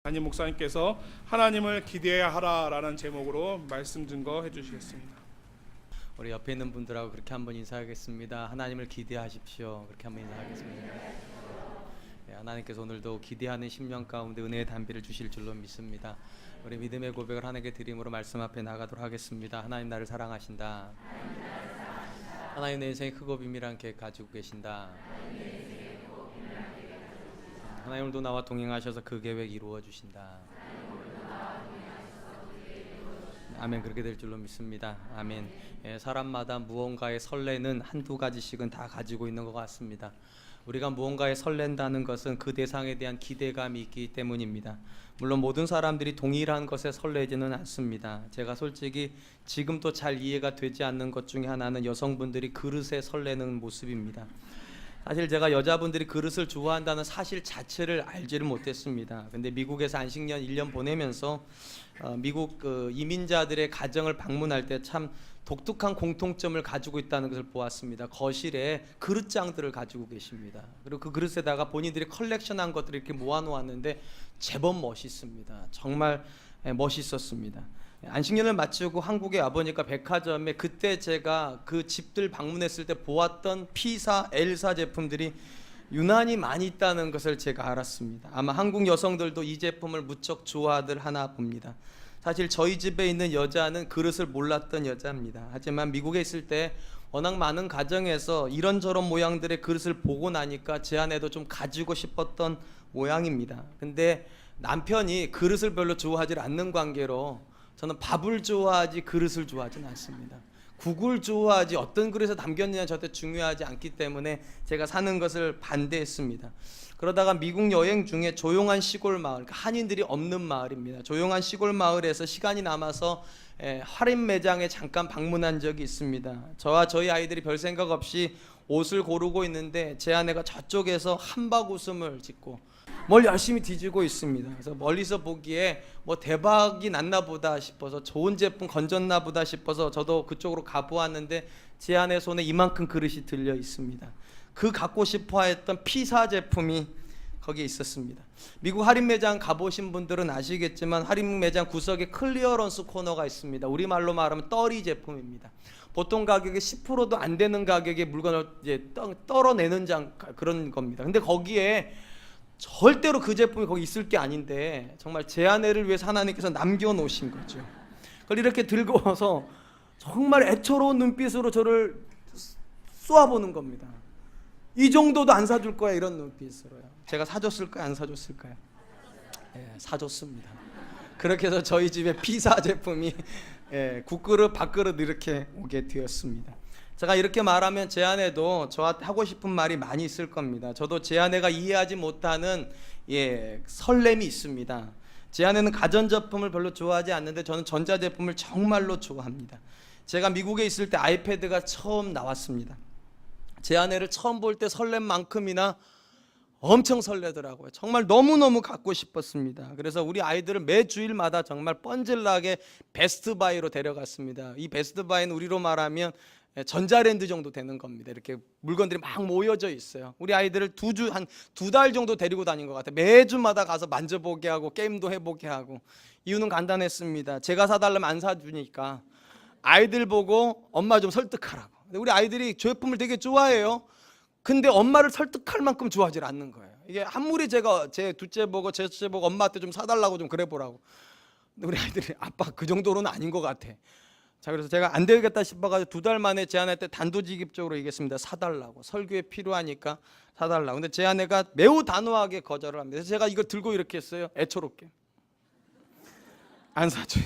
담임 목사님께서 하나님을 기대해야 하라라는 제목으로 말씀 증거해 주시겠습니다. 우리 옆에 있는 분들하고 그렇게 한번 인사하겠습니다. 하나님을 기대하십시오. 그렇게 한번 인사하겠습니다. 네, 하나님께서 오늘도 기대하는 심령 가운데 은혜의 단비를 주실 줄로 믿습니다. 우리 믿음의 고백을 하나님께 드림으로 말씀 앞에 나가도록 하겠습니다. 하나님 나를 사랑하신다. 하나님 내 인생에 크고 비밀한 계획 가지고 계신다. 하나님 오늘도 나와 동행하셔서 그 계획 이루어 주신다. 아멘. 그렇게 될 줄로 믿습니다. 아멘. 사람마다 무언가의 설레는 한두 가지씩은 다 가지고 있는 것 같습니다. 우리가 무언가에 설렌다는 것은 그 대상에 대한 기대감이 있기 때문입니다. 물론 모든 사람들이 동일한 것에 설레지는 않습니다. 제가 솔직히 지금도 잘 이해가 되지 않는 것 중에 하나는 여성분들이 그릇에 설레는 모습입니다. 사실 제가 여자분들이 그릇을 좋아한다는 사실 자체를 알지를 못했습니다. 근데 미국에서 안식년 1년 보내면서 미국 이민자들의 가정을 방문할 때 참 독특한 공통점을 가지고 있다는 것을 보았습니다. 거실에 그릇장들을 가지고 계십니다. 그리고 그 그릇에다가 본인들이 컬렉션한 것들을 이렇게 모아놓았는데 제법 멋있습니다. 정말 멋있었습니다. 안식년을 마치고 한국에 와보니까 백화점에 그때 제가 그 집들 방문했을 때 보았던 P사, L사 제품들이 유난히 많이 있다는 것을 제가 알았습니다. 아마 한국 여성들도 이 제품을 무척 좋아들 하나 봅니다. 사실 저희 집에 있는 여자는 그릇을 몰랐던 여자입니다. 하지만 미국에 있을 때 워낙 많은 가정에서 이런저런 모양들의 그릇을 보고 나니까 제 아내도 좀 가지고 싶었던 모양입니다. 근데 남편이 그릇을 별로 좋아하지 않는 관계로 저는 밥을 좋아하지 그릇을 좋아하지는 않습니다. 국을 좋아하지 어떤 그릇에 담겼느냐 저한테 중요하지 않기 때문에 제가 사는 것을 반대했습니다. 그러다가 미국 여행 중에 조용한 시골 마을, 한인들이 없는 마을입니다. 조용한 시골 마을에서 시간이 남아서 할인 매장에 잠깐 방문한 적이 있습니다. 저와 저희 아이들이 별 생각 없이 옷을 고르고 있는데 제 아내가 저쪽에서 한박 웃음을 짓고 뭘 열심히 뒤지고 있습니다. 그래서 멀리서 보기에 뭐 대박이 났나 보다 싶어서 좋은 제품 건졌나 보다 싶어서 저도 그쪽으로 가보았는데 제 아내 손에 이만큼 그릇이 들려 있습니다. 그 갖고 싶어 했던 P사 제품이 거기에 있었습니다. 미국 할인 매장 가보신 분들은 아시겠지만 할인 매장 구석에 클리어런스 코너가 있습니다. 우리말로 말하면 떨이 제품입니다. 보통 가격에 10%도 안 되는 가격에 물건을 이제 떨어내는 그런 겁니다. 근데 거기에 절대로 그 제품이 거기 있을 게 아닌데 정말 제 아내를 위해서 하나님께서 남겨놓으신 거죠. 그걸 이렇게 들고 와서 정말 애처로운 눈빛으로 저를 쏘아보는 겁니다. 이 정도도 안 사줄 거야 이런 눈빛으로요. 제가 사줬을까요? 안 사줬을까요? 사줬습니다. 그렇게 해서 저희 집에 P사 제품이 국그릇 밥그릇 이렇게 오게 되었습니다. 제가 이렇게 말하면 제 아내도 저한테 하고 싶은 말이 많이 있을 겁니다. 저도 제 아내가 이해하지 못하는 설렘이 있습니다. 제 아내는 가전제품을 별로 좋아하지 않는데 저는 전자제품을 정말로 좋아합니다. 제가 미국에 있을 때 아이패드가 처음 나왔습니다. 제 아내를 처음 볼 때 설렘 만큼이나 엄청 설레더라고요. 정말 너무너무 갖고 싶었습니다. 그래서 우리 아이들을 매 주일마다 정말 뻔질나게 베스트바이로 데려갔습니다. 이 베스트바이는 우리로 말하면 전자랜드 정도 되는 겁니다. 이렇게 물건들이 막 모여져 있어요. 우리 아이들을 한 2달 정도 데리고 다닌 것 같아요. 매주마다 가서 만져보게 하고 게임도 해보게 하고. 이유는 간단했습니다. 제가 사달라면 안 사주니까 아이들 보고 엄마 좀 설득하라고. 근데 우리 아이들이 제품을 되게 좋아해요. 근데 엄마를 설득할 만큼 좋아하지 않는 거예요. 이게 아무리 제가 제 둘째 보고 제 첫째 보고 엄마한테 좀 사달라고 좀 그래 보라고. 근데 우리 아이들이 아빠 그 정도로는 아닌 것 같아. 자, 그래서 제가 안 되겠다 싶어가지고 2달 만에 제 아내한테 단도직입적으로 얘기했습니다. 사달라고. 설교에 필요하니까 사달라고. 근데 제 아내가 매우 단호하게 거절을 합니다. 그래서 제가 이걸 들고 이렇게 했어요. 애처롭게. 안 사줘요.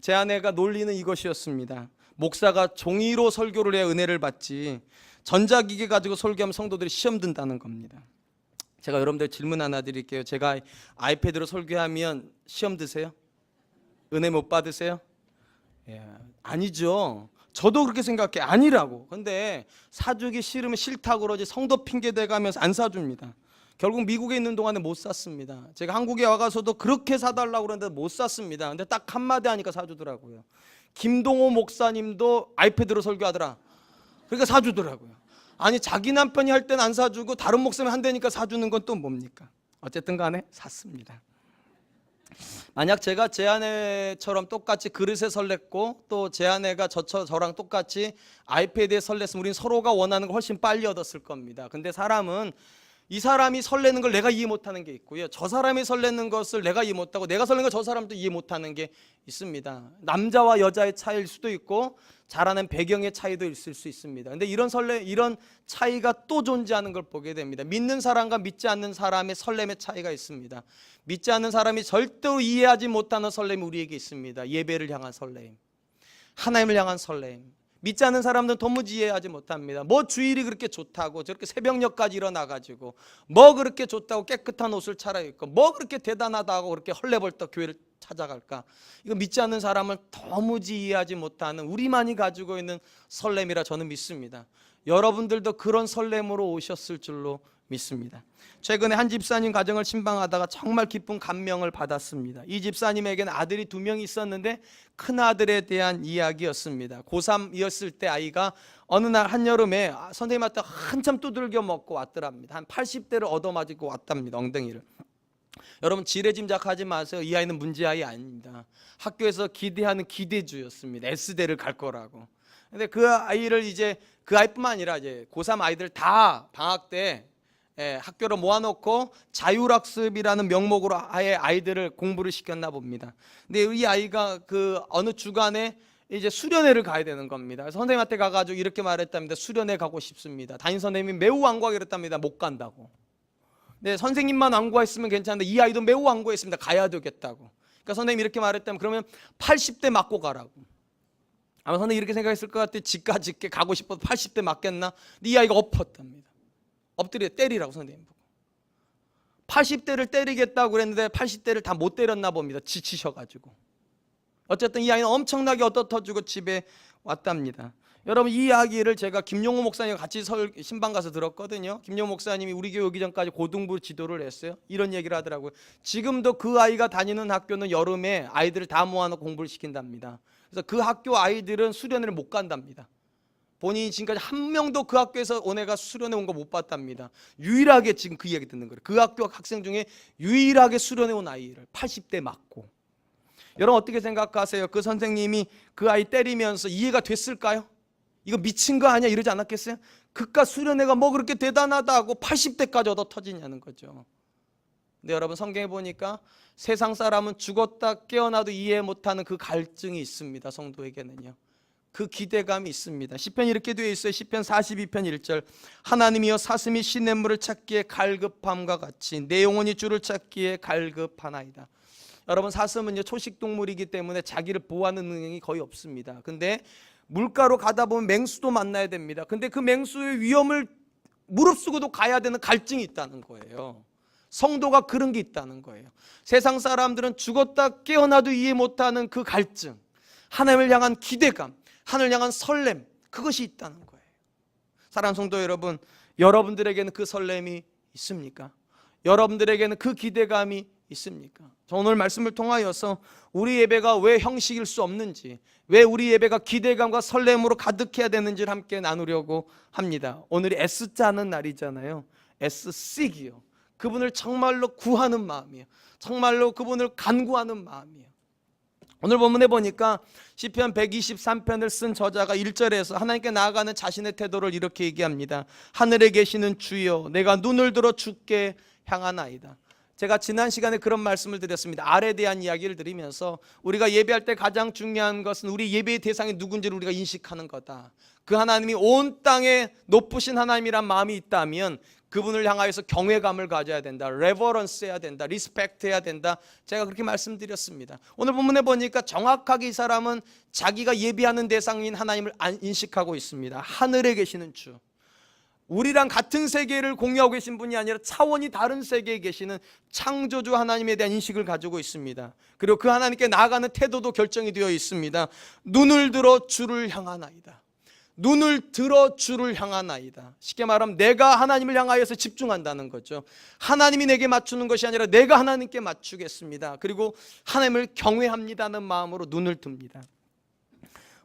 제 아내가 논리는 이것이었습니다. 목사가 종이로 설교를 해야 은혜를 받지 전자기기 가지고 설교하면 성도들이 시험 든다는 겁니다. 제가 여러분들 질문 하나 드릴게요. 제가 아이패드로 설교하면 시험 드세요? 은혜 못 받으세요? 아니죠. 저도 그렇게 생각해. 아니라고. 근데 사주기 싫으면 싫다고 그러지 성도 핑계 대가면서 안 사줍니다. 결국 미국에 있는 동안에 못 샀습니다. 제가 한국에 와가서도 그렇게 사달라고 그러는데 못 샀습니다. 근데 딱 한마디 하니까 사주더라고요. 김동호 목사님도 아이패드로 설교하더라. 그러니까 사주더라고요. 아니 자기 남편이 할 때는 안 사주고 다른 목사님이 한다니까 사주는 건 또 뭡니까? 어쨌든 간에 샀습니다. 만약 제가 제 아내처럼 똑같이 그릇에 설렜고 또 제 아내가 저랑 똑같이 아이패드에 설렜으면 우린 서로가 원하는 걸 훨씬 빨리 얻었을 겁니다. 근데 사람은 이 사람이 설레는 걸 내가 이해 못하는 게 있고요, 저 사람이 설레는 것을 내가 이해 못하고 내가 설레는 걸 저 사람도 이해 못하는 게 있습니다. 남자와 여자의 차이일 수도 있고 자라는 배경의 차이도 있을 수 있습니다. 근데 이런 차이가 또 존재하는 걸 보게 됩니다. 믿는 사람과 믿지 않는 사람의 설렘의 차이가 있습니다. 믿지 않는 사람이 절대로 이해하지 못하는 설렘이 우리에게 있습니다. 예배를 향한 설렘, 하나님을 향한 설렘. 믿지 않는 사람들은 도무지 이해하지 못합니다. 뭐 주일이 그렇게 좋다고 저렇게 새벽녘까지 일어나가지고 뭐 그렇게 좋다고 깨끗한 옷을 차려입고 뭐 그렇게 대단하다고 그렇게 헐레벌떡 교회를 찾아갈까? 이거 믿지 않는 사람을 도무지 이해하지 못하는 우리만이 가지고 있는 설렘이라 저는 믿습니다. 여러분들도 그런 설렘으로 오셨을 줄로 믿습니다. 최근에 한 집사님 가정을 신방하다가 정말 기쁜 감명을 받았습니다. 이 집사님에게는 아들이 2명이 있었는데 큰아들에 대한 이야기였습니다. 고3이었을 때 아이가 어느 날 한여름에 선생님한테 한참 두들겨 먹고 왔더랍니다. 한 80대를 얻어맞고 왔답니다. 엉덩이를. 여러분 지레짐작하지 마세요. 이 아이는 문제아이 아닙니다. 학교에서 기대하는 기대주였습니다. S대를 갈 거라고. 근데 그 아이를 이제 그 아이뿐만 아니라 이제 고3 아이들 다 방학 때 학교로 모아놓고 자율학습이라는 명목으로 아예 아이들을 공부를 시켰나 봅니다. 근데 이 아이가 그 어느 주간에 이제 수련회를 가야 되는 겁니다. 그래서 선생님한테 가가지고 이렇게 말했답니다. 수련회 가고 싶습니다. 담임 선생님이 매우 완고하게 그랬답니다. 못 간다고. 근데 선생님만 완고했으면 괜찮은데 이 아이도 매우 완고했습니다. 가야 되겠다고. 그러니까 선생님이 이렇게 말했다면 그러면 80대 맞고 가라고. 아마 선생님이 이렇게 생각했을 것 같아요. 집까지 가고 싶어서 80대 맞겠나? 근데 이 아이가 엎었답니다. 엎드려 때리라고 선생님 보고. 80대를 때리겠다고 그랬는데 80대를 다 못 때렸나 봅니다. 지치셔가지고. 어쨌든 이 아이는 엄청나게 얻어터지고 집에 왔답니다. 여러분 이 이야기를 제가 김용호 목사님과 같이 신방 가서 들었거든요. 김용호 목사님이 우리 교회 오기 전까지 고등부 지도를 했어요. 이런 얘기를 하더라고요. 지금도 그 아이가 다니는 학교는 여름에 아이들을 다 모아놓고 공부를 시킨답니다. 그래서 그 학교 아이들은 수련회를 못 간답니다. 본인이 지금까지 한 명도 그 학교에서 온애가 수련회 온 거 못 봤답니다. 유일하게 지금 그 이야기 듣는 거예요. 그 학교 학생 중에 유일하게 수련회 온 아이를 80대 맞고. 여러분 어떻게 생각하세요? 그 선생님이 그 아이 때리면서 이해가 됐을까요? 이거 미친 거 아니야 이러지 않았겠어요? 그깟 수련회가 뭐 그렇게 대단하다고 80대까지 얻어 터지냐는 거죠. 근데 여러분 성경에 보니까 세상 사람은 죽었다 깨어나도 이해 못하는 그 갈증이 있습니다. 성도에게는요. 그 기대감이 있습니다. 시편이 이렇게 되어 있어요. 시편 42편 1절 하나님이여 사슴이 시냇물을 찾기에 갈급함과 같이 내 영혼이 주를 찾기에 갈급하나이다. 여러분 사슴은요 초식동물이기 때문에 자기를 보호하는 능력이 거의 없습니다. 근데 물가로 가다 보면 맹수도 만나야 됩니다. 근데 그 맹수의 위험을 무릅쓰고도 가야 되는 갈증이 있다는 거예요. 성도가 그런 게 있다는 거예요. 세상 사람들은 죽었다 깨어나도 이해 못하는 그 갈증, 하나님을 향한 기대감, 하늘을 향한 설렘, 그것이 있다는 거예요. 사랑하는 성도 여러분, 여러분들에게는 그 설렘이 있습니까? 여러분들에게는 그 기대감이 있습니까? 저 오늘 말씀을 통하여서 우리 예배가 왜 형식일 수 없는지, 왜 우리 예배가 기대감과 설렘으로 가득해야 되는지를 함께 나누려고 합니다. 오늘이 S자는 날이잖아요. S식이요. 그분을 정말로 구하는 마음이에요. 정말로 그분을 간구하는 마음이에요. 오늘 본문에 보니까 시편 123편을 쓴 저자가 1절에서 하나님께 나아가는 자신의 태도를 이렇게 얘기합니다. 하늘에 계시는 주여 내가 눈을 들어 주께 향하나이다. 제가 지난 시간에 그런 말씀을 드렸습니다. 알에 대한 이야기를 드리면서 우리가 예배할 때 가장 중요한 것은 우리 예배의 대상이 누군지를 우리가 인식하는 거다. 그 하나님이 온 땅에 높으신 하나님이란 마음이 있다면 그분을 향하여서 경외감을 가져야 된다. 레버런스 해야 된다. 리스펙트 해야 된다. 제가 그렇게 말씀드렸습니다. 오늘 본문에 보니까 정확하게 이 사람은 자기가 예배하는 대상인 하나님을 인식하고 있습니다. 하늘에 계시는 주. 우리랑 같은 세계를 공유하고 계신 분이 아니라 차원이 다른 세계에 계시는 창조주 하나님에 대한 인식을 가지고 있습니다. 그리고 그 하나님께 나아가는 태도도 결정이 되어 있습니다. 눈을 들어 주를 향하나이다. 눈을 들어 주를 향하나이다. 쉽게 말하면 내가 하나님을 향하여서 집중한다는 거죠. 하나님이 내게 맞추는 것이 아니라 내가 하나님께 맞추겠습니다. 그리고 하나님을 경외합니다는 마음으로 눈을 듭니다.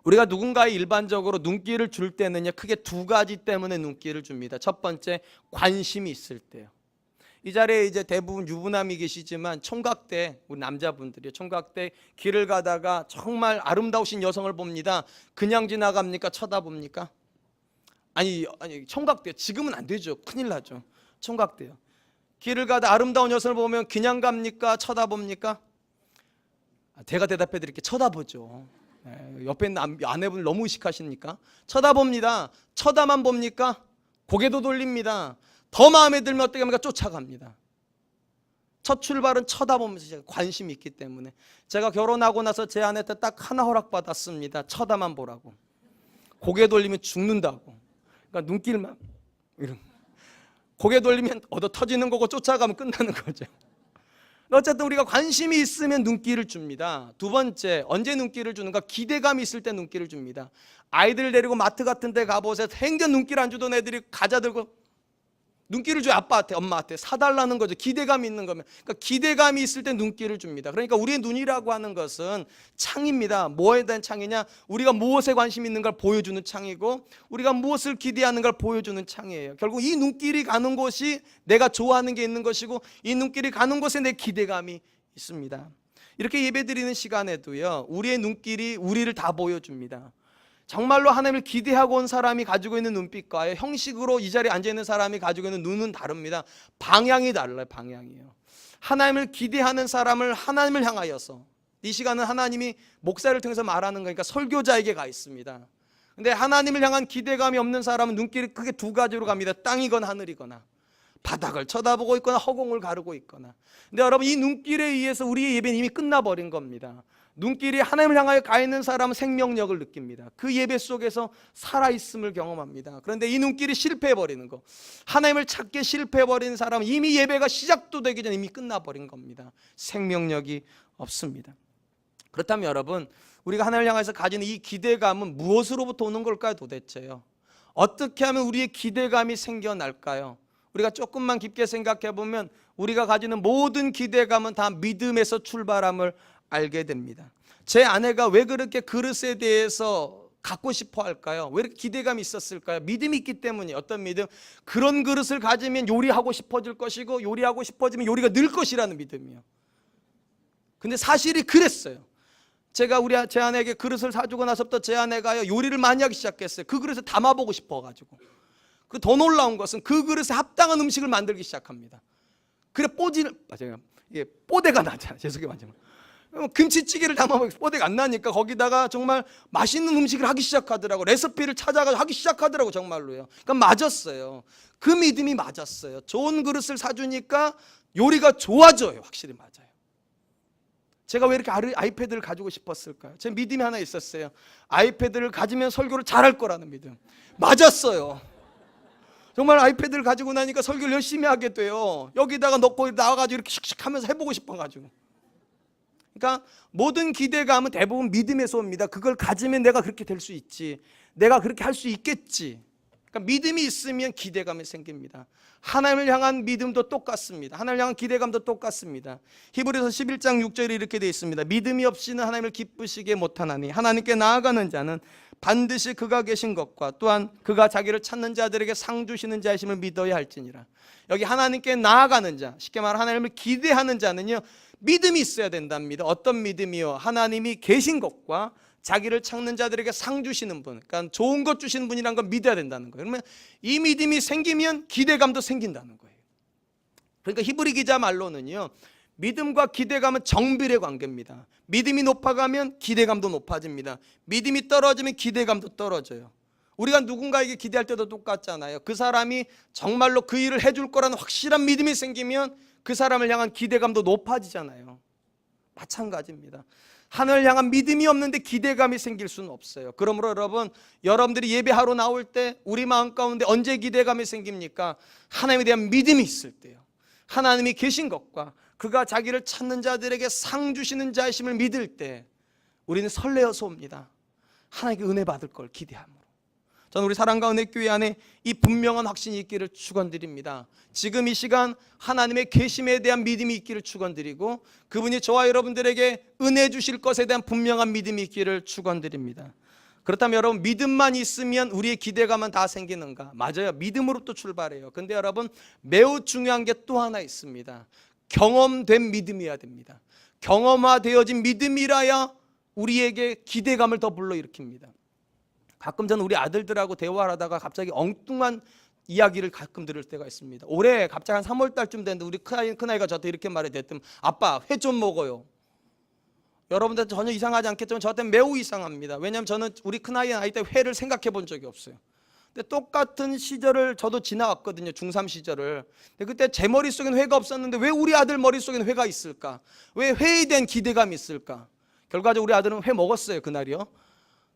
우리가 누군가에 일반적으로 눈길을 줄 때는요 크게 두 가지 때문에 눈길을 줍니다. 첫 번째 관심이 있을 때요. 이 자리에 이제 대부분 유부남이 계시지만 총각 때 우리 남자분들이 총각 때 길을 가다가 정말 아름다우신 여성을 봅니다. 그냥 지나갑니까? 쳐다봅니까? 아니 총각 때 지금은 안 되죠. 큰일 나죠. 총각 때요. 길을 가다 아름다운 여성을 보면 그냥 갑니까? 쳐다봅니까? 제가 대답해 드릴게요. 쳐다보죠. 옆에 있는 아내분 너무 의식하십니까? 쳐다봅니다. 쳐다만 봅니까? 고개도 돌립니다. 더 마음에 들면 어떻게 합니까? 쫓아갑니다. 첫 출발은 쳐다보면서 제가 관심이 있기 때문에. 제가 결혼하고 나서 제 아내한테 딱 하나 허락받았습니다. 쳐다만 보라고. 고개 돌리면 죽는다고. 그러니까 눈길만 이런. 고개 돌리면 얻어 터지는 거고 쫓아가면 끝나는 거죠. 어쨌든 우리가 관심이 있으면 눈길을 줍니다. 두 번째, 언제 눈길을 주는가? 기대감이 있을 때 눈길을 줍니다. 아이들 데리고 마트 같은 데 가보세요. 행전 눈길 안 주던 애들이 과자 들고 눈길을 줘요. 아빠한테, 엄마한테 사달라는 거죠. 기대감이 있는 거면. 그러니까 기대감이 있을 때 눈길을 줍니다. 그러니까 우리의 눈이라고 하는 것은 창입니다. 뭐에 대한 창이냐? 우리가 무엇에 관심 있는 걸 보여주는 창이고, 우리가 무엇을 기대하는 걸 보여주는 창이에요. 결국 이 눈길이 가는 곳이 내가 좋아하는 게 있는 것이고, 이 눈길이 가는 곳에 내 기대감이 있습니다. 이렇게 예배드리는 시간에도요, 우리의 눈길이 우리를 다 보여줍니다. 정말로 하나님을 기대하고 온 사람이 가지고 있는 눈빛과요, 형식으로 이 자리에 앉아있는 사람이 가지고 있는 눈은 다릅니다. 방향이 달라요. 방향이요. 하나님을 기대하는 사람을 하나님을 향하여서, 이 시간은 하나님이 목사를 통해서 말하는 거니까 설교자에게 가 있습니다. 근데 하나님을 향한 기대감이 없는 사람은 눈길이 크게 두 가지로 갑니다. 땅이거나 하늘이거나, 바닥을 쳐다보고 있거나 허공을 가르고 있거나. 근데 여러분, 이 눈길에 의해서 우리의 예배는 이미 끝나버린 겁니다. 눈길이 하나님을 향하여 가 있는 사람은 생명력을 느낍니다. 그 예배 속에서 살아있음을 경험합니다. 그런데 이 눈길이 실패해버리는 거, 하나님을 찾게 실패해버린 사람은 이미 예배가 시작도 되기 전에 이미 끝나버린 겁니다. 생명력이 없습니다. 그렇다면 여러분, 우리가 하나님을 향해서 가지는 이 기대감은 무엇으로부터 오는 걸까요? 도대체요. 어떻게 하면 우리의 기대감이 생겨날까요? 우리가 조금만 깊게 생각해 보면 우리가 가지는 모든 기대감은 다 믿음에서 출발함을 알게 됩니다. 제 아내가 왜 그렇게 그릇에 대해서 갖고 싶어 할까요? 왜 이렇게 기대감이 있었을까요? 믿음이 있기 때문이에요. 어떤 믿음? 그런 그릇을 가지면 요리하고 싶어질 것이고, 요리하고 싶어지면 요리가 늘 것이라는 믿음이요. 근데 사실이 그랬어요. 제가 제 아내에게 그릇을 사주고 나서부터 제 아내가요, 요리를 많이 하기 시작했어요. 그 그릇에 담아보고 싶어가지고. 그 더 놀라운 것은 그 그릇에 합당한 음식을 만들기 시작합니다. 그래 이게 뽀대가 나잖아요. 죄송해요. 김치찌개를 담아보면 뽀대가 안 나니까 거기다가 정말 맛있는 음식을 하기 시작하더라고. 레시피를 찾아가지고 하기 시작하더라고. 정말로요. 그러니까 맞았어요. 그 믿음이 맞았어요. 좋은 그릇을 사주니까 요리가 좋아져요. 확실히 맞아요. 제가 왜 이렇게 아이패드를 가지고 싶었을까요? 제 믿음이 하나 있었어요. 아이패드를 가지면 설교를 잘할 거라는 믿음. 맞았어요. 정말 아이패드를 가지고 나니까 설교를 열심히 하게 돼요. 여기다가 넣고 나와가지고 이렇게 씩씩 하면서 해보고 싶어가지고. 그러니까 모든 기대감은 대부분 믿음에서 옵니다. 그걸 가지면 내가 그렇게 될 수 있지, 내가 그렇게 할 수 있겠지. 그러니까 믿음이 있으면 기대감이 생깁니다. 하나님을 향한 믿음도 똑같습니다. 하나님을 향한 기대감도 똑같습니다. 히브리서 11장 6절에 이렇게 되어 있습니다. 믿음이 없이는 하나님을 기쁘시게 못하나니 하나님께 나아가는 자는 반드시 그가 계신 것과 또한 그가 자기를 찾는 자들에게 상 주시는 자이심을 믿어야 할지니라. 여기 하나님께 나아가는 자, 쉽게 말하면 하나님을 기대하는 자는요, 믿음이 있어야 된답니다. 어떤 믿음이요? 하나님이 계신 것과 자기를 찾는 자들에게 상 주시는 분, 그러니까 좋은 것 주시는 분이라는 걸 믿어야 된다는 거예요. 그러면 이 믿음이 생기면 기대감도 생긴다는 거예요. 그러니까 히브리 기자 말로는요, 믿음과 기대감은 정비례 관계입니다. 믿음이 높아가면 기대감도 높아집니다. 믿음이 떨어지면 기대감도 떨어져요. 우리가 누군가에게 기대할 때도 똑같잖아요. 그 사람이 정말로 그 일을 해줄 거라는 확실한 믿음이 생기면 그 사람을 향한 기대감도 높아지잖아요. 마찬가지입니다. 하늘을 향한 믿음이 없는데 기대감이 생길 수는 없어요. 그러므로 여러분들이 예배하러 나올 때 우리 마음 가운데 언제 기대감이 생깁니까? 하나님에 대한 믿음이 있을 때요. 하나님이 계신 것과 그가 자기를 찾는 자들에게 상 주시는 자이심을 믿을 때 우리는 설레어서 옵니다. 하나님께 은혜 받을 걸 기대함으로. 저는 우리 사랑과 은혜 교회 안에 이 분명한 확신이 있기를 축원드립니다. 지금 이 시간 하나님의 계심에 대한 믿음이 있기를 축원드리고, 그분이 저와 여러분들에게 은혜 주실 것에 대한 분명한 믿음이 있기를 축원드립니다. 그렇다면 여러분, 믿음만 있으면 우리의 기대감은 다 생기는가? 맞아요. 믿음으로부터 출발해요. 근데 여러분, 매우 중요한 게 또 하나 있습니다. 경험된 믿음이어야 됩니다. 경험화되어진 믿음이라야 우리에게 기대감을 더 불러일으킵니다. 가끔 저는 우리 아들들하고 대화를 하다가 갑자기 엉뚱한 이야기를 가끔 들을 때가 있습니다. 올해 갑자기 한 3월 달쯤 됐는데 우리 큰아이가 저한테 이렇게 말했더니 아빠, 회 좀 먹어요. 여러분들 전혀 이상하지 않겠지만 저한테는 매우 이상합니다. 왜냐하면 저는 우리 큰아이 나이 때 회를 생각해 본 적이 없어요. 근데 똑같은 시절을 저도 지나왔거든요. 중3 시절을. 근데 그때 제 머릿속에는 회가 없었는데 왜 우리 아들 머릿속에는 회가 있을까? 왜 회에 대한 기대감이 있을까? 결과적으로 우리 아들은 회 먹었어요, 그날이요.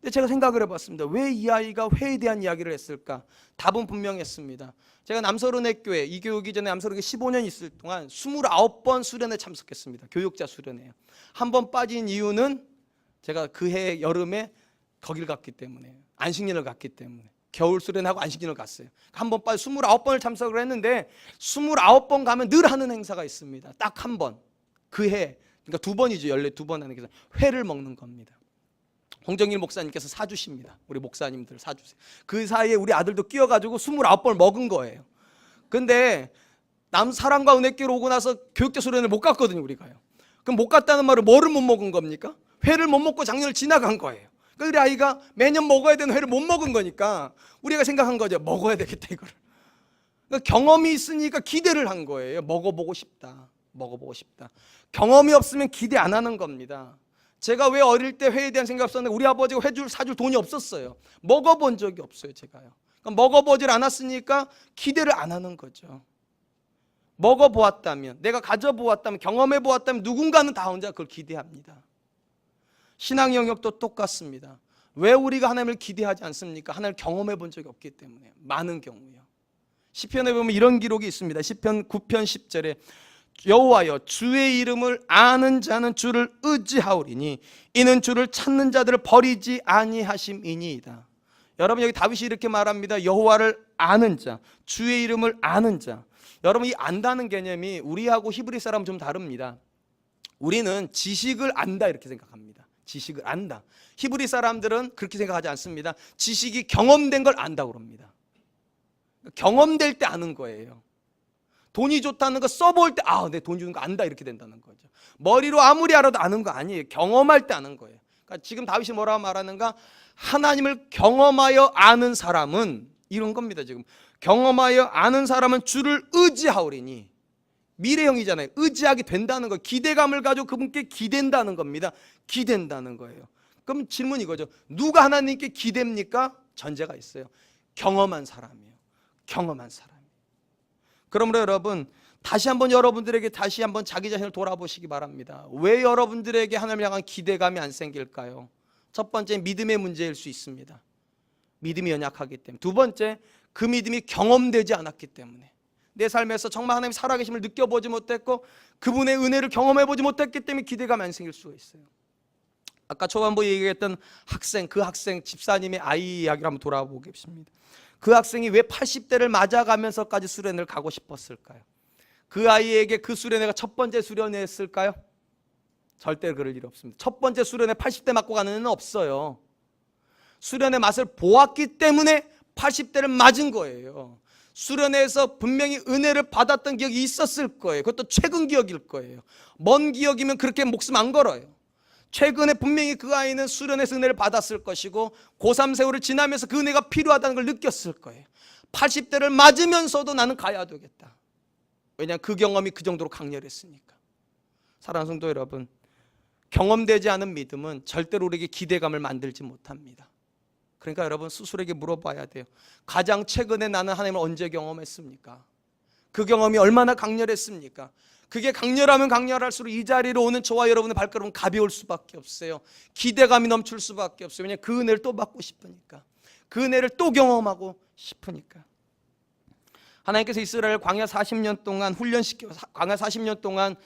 근데 제가 생각을 해봤습니다. 왜 이 아이가 회에 대한 이야기를 했을까? 답은 분명했습니다. 제가 남서른의교회, 이 교육이 전에 남서른에 15년 있을 동안 29번 수련회 참석했습니다. 교육자 수련회요. 한 번 빠진 이유는 제가 그해 여름에 거길 갔기 때문에, 안식년을 갔기 때문에. 겨울 수련하고 안식년을 갔어요. 한 번 빠져 29번을 참석을 했는데 29번 가면 늘 하는 행사가 있습니다. 딱 한 번. 그해, 그러니까 2번이죠. 14번 하는 게 회를 먹는 겁니다. 홍정일 목사님께서 사주십니다. 우리 목사님들 사주세요. 그 사이에 우리 아들도 끼어가지고 29번을 먹은 거예요. 근데 남사랑과 은혜교로 오고 나서 교육자 수련을 못 갔거든요, 우리가요. 그럼 못 갔다는 말은 뭐를 못 먹은 겁니까? 회를 못 먹고 작년을 지나간 거예요. 그러니까 우리 아이가 매년 먹어야 되는 회를 못 먹은 거니까 우리가 생각한 거죠. 먹어야 되겠다, 이거를. 그러니까 경험이 있으니까 기대를 한 거예요. 먹어보고 싶다. 먹어보고 싶다. 경험이 없으면 기대 안 하는 겁니다. 제가 왜 어릴 때 회에 대한 생각이 없었는데 우리 아버지가 회줄 사줄 돈이 없었어요. 먹어본 적이 없어요, 제가요. 그러니까 먹어보질 않았으니까 기대를 안 하는 거죠. 먹어보았다면, 내가 가져보았다면, 경험해보았다면 누군가는 다 혼자 그걸 기대합니다. 신앙 영역도 똑같습니다. 왜 우리가 하나님을 기대하지 않습니까? 하나님을 경험해 본 적이 없기 때문에. 많은 경우요. 시편에 보면 이런 기록이 있습니다. 시편 9편 10절에 여호와여, 주의 이름을 아는 자는 주를 의지하오리니 이는 주를 찾는 자들을 버리지 아니하심이니이다. 여러분, 여기 다윗이 이렇게 말합니다. 여호와를 아는 자, 주의 이름을 아는 자. 여러분, 이 안다는 개념이 우리하고 히브리 사람은 좀 다릅니다. 우리는 지식을 안다 이렇게 생각합니다. 지식을 안다. 히브리 사람들은 그렇게 생각하지 않습니다. 지식이 경험된 걸 안다고 그럽니다. 경험될 때 아는 거예요. 돈이 좋다는 거 써볼 때 내 돈 주는 거 안다 이렇게 된다는 거죠. 머리로 아무리 알아도 아는 거 아니에요. 경험할 때 아는 거예요. 그러니까 지금 다윗이 뭐라고 말하는가? 하나님을 경험하여 아는 사람은 이런 겁니다. 지금 경험하여 아는 사람은 주를 의지하오리니, 미래형이잖아요. 의지하게 된다는 거, 기대감을 가지고 그분께 기댄다는 겁니다. 기댄다는 거예요. 그럼 질문이 이거죠. 누가 하나님께 기댑니까? 전제가 있어요. 경험한 사람이에요. 경험한 사람. 그러므로 여러분, 다시 한번 여러분들에게 다시 한번 자기 자신을 돌아보시기 바랍니다. 왜 여러분들에게 하나님을 향한 기대감이 안 생길까요? 첫 번째, 믿음의 문제일 수 있습니다. 믿음이 연약하기 때문에. 두 번째, 그 믿음이 경험되지 않았기 때문에. 내 삶에서 정말 하나님의 살아계심을 느껴보지 못했고 그분의 은혜를 경험해보지 못했기 때문에 기대감이 안 생길 수가 있어요. 아까 초반부에 얘기했던 학생, 그 학생 집사님의 아이 이야기를 한번 돌아보겠습니다. 그 학생이 왜 80대를 맞아가면서까지 수련회를 가고 싶었을까요? 그 아이에게 그 수련회가 첫 번째 수련회였을까요? 절대 그럴 일 없습니다. 첫 번째 수련회 80대 맞고 가는 애는 없어요. 수련의 맛을 보았기 때문에 80대를 맞은 거예요. 수련회에서 분명히 은혜를 받았던 기억이 있었을 거예요. 그것도 최근 기억일 거예요. 먼 기억이면 그렇게 목숨 안 걸어요. 최근에 분명히 그 아이는 수련회에서 은혜를 받았을 것이고 고3 세월을 지나면서 그 은혜가 필요하다는 걸 느꼈을 거예요. 80대를 맞으면서도 나는 가야 되겠다. 왜냐하면 그 경험이 그 정도로 강렬했으니까. 사랑하는 성도 여러분, 경험되지 않은 믿음은 절대로 우리에게 기대감을 만들지 못합니다. 그러니까 여러분 스스로에게 물어봐야 돼요. 가장 최근에 나는 하나님을 언제 경험했습니까? 그 경험이 얼마나 강렬했습니까? 그게 강렬하면 강렬할수록 이 자리로 오는 저와 여러분의 발걸음은 가벼울 수밖에 없어요. 기대감이 넘칠 수밖에 없어요. 왜냐하면 그 은혜를 또 받고 싶으니까. 그 은혜를 또 경험하고 싶으니까. 하나님께서 이스라엘 광야 40년 동안 광야 40년 동안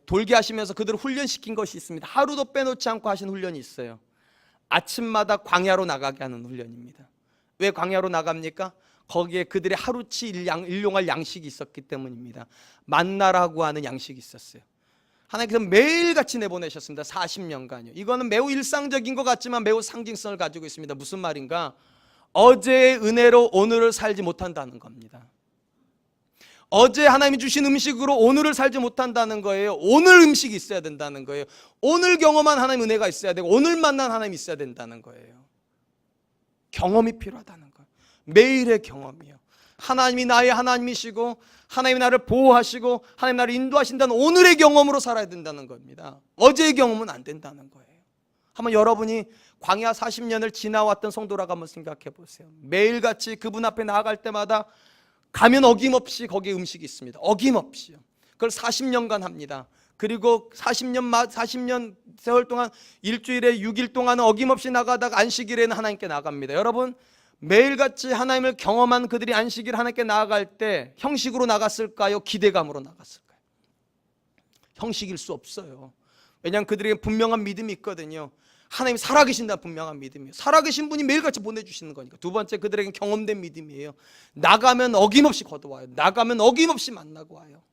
돌게 하시면서 그들을 훈련시킨 것이 있습니다. 하루도 빼놓지 않고 하신 훈련이 있어요. 아침마다 광야로 나가게 하는 훈련입니다. 왜 광야로 나갑니까? 거기에 그들의 하루치 일용할 양식이 있었기 때문입니다. 만나라고 하는 양식이 있었어요. 하나님께서 매일같이 내보내셨습니다. 40년간요. 이거는 매우 일상적인 것 같지만 매우 상징성을 가지고 있습니다. 무슨 말인가? 어제의 은혜로 오늘을 살지 못한다는 겁니다. 어제 하나님이 주신 음식으로 오늘을 살지 못한다는 거예요. 오늘 음식이 있어야 된다는 거예요. 오늘 경험한 하나님 은혜가 있어야 되고 오늘 만난 하나님이 있어야 된다는 거예요. 경험이 필요하다는 거예요. 매일의 경험이요. 하나님이 나의 하나님이시고 하나님이 나를 보호하시고 하나님 나를 인도하신다는 오늘의 경험으로 살아야 된다는 겁니다. 어제의 경험은 안 된다는 거예요. 한번 여러분이 광야 40년을 지나왔던 성도라고 한번 생각해 보세요. 매일같이 그분 앞에 나아갈 때마다 가면 어김없이 거기에 음식이 있습니다. 어김없이요. 그걸 40년간 합니다. 그리고 40년 세월 동안 일주일에 6일 동안은 어김없이 나가다가 안식일에는 하나님께 나갑니다. 여러분, 매일같이 하나님을 경험한 그들이 안식일 하나님께 나아갈 때 형식으로 나갔을까요? 기대감으로 나갔을까요? 형식일 수 없어요. 왜냐하면 그들에게 분명한 믿음이 있거든요. 하나님이 살아계신다는 분명한 믿음이에요. 살아계신 분이 매일같이 보내주시는 거니까. 두 번째, 그들에게 경험된 믿음이에요. 나가면 어김없이 거둬와요. 나가면 어김없이 만나고 와요.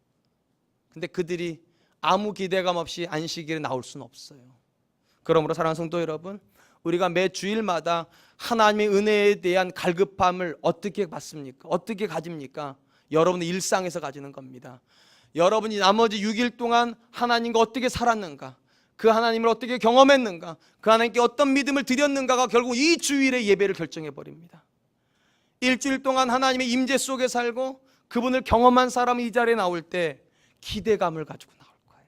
근데 그들이 아무 기대감 없이 안식일에 나올 수는 없어요. 그러므로 사랑하는 성도 여러분, 우리가 매 주일마다 하나님의 은혜에 대한 갈급함을 어떻게 받습니까? 어떻게 가집니까? 여러분의 일상에서 가지는 겁니다. 여러분이 나머지 6일 동안 하나님과 어떻게 살았는가, 그 하나님을 어떻게 경험했는가, 그 하나님께 어떤 믿음을 드렸는가가 결국 이 주일의 예배를 결정해 버립니다. 일주일 동안 하나님의 임재 속에 살고 그분을 경험한 사람이 이 자리에 나올 때 기대감을 가지고 나올 거예요.